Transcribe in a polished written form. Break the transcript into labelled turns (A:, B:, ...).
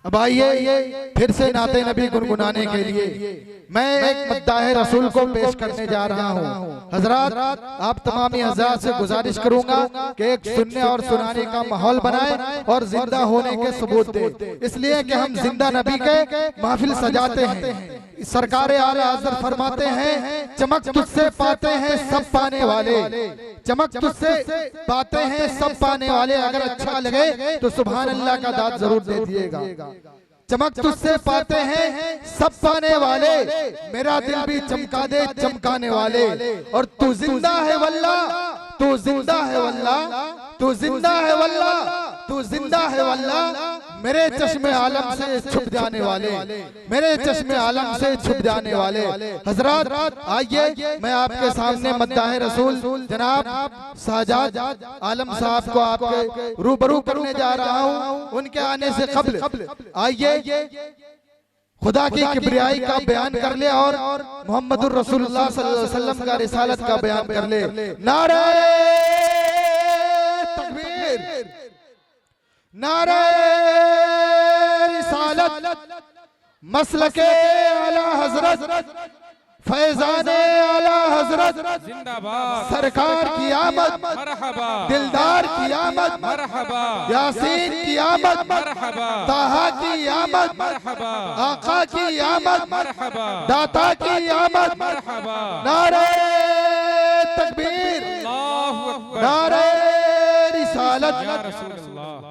A: अब आइए फिर से नाते नबी गुनगुनाने के लिए मैं एक मद्दाह रसूल को पेश करने जा रहा हूँ। हजरात, आप तमामी हजरात से गुजारिश करूंगा कि एक सुनने और सुनाने का माहौल बनाए और जिंदा होने के सबूत दे, इसलिए कि हम जिंदा नबी के महफिल सजाते हैं। सरकार आला हज़रत फरमाते हैं, चमक तुझसे पाते हैं सब पाने वाले, चमक तुझसे पाते हैं सब पाने वाले। अगर अच्छा लगे तो सुभान अल्लाह का दाद जरूर दे दिएगा। चमक तुझसे पाते हैं सब पाने वाले, मेरा दिल भी चमका दे चमकाने वाले। और तू जिंदा है वल्ला, तू जिंदा है वल्ला, तू जिंदा है वल्ला, तू जिंदा है वल्ला, मेरे चश्मे आलम से छुप जाने वाले, मेरे चश्मे आलम से छुप जाने वाले। हजरात आइए मैं आपके सामने मद्दाह रसूल जनाब शाहजाद आलम साहब को आपके रूबरू करने जा रहा हूँ। उनके आने से कब्ल आइए खुदा की किबरियाई का बयान कर ले और मोहम्मदुर रसूलुल्लाह सल्लल्लाहु अलैहि वसल्लम का रिसालत का बयान कर ले। नारे तकबीर, नारे रिसालत, मसलके आला हजरत, फैजाने आला हजरत जिंदाबाद, सरकार की आमद मरहबा, दिलदार की आमद मरहबा, यासीन की आमद मरहबा, ताहा की आमद मरहबा, आका की आमद मरहबा, दाता की आमद मरहबा। नारे तकबीर, नारे रिसालत, या रसूल अल्लाह।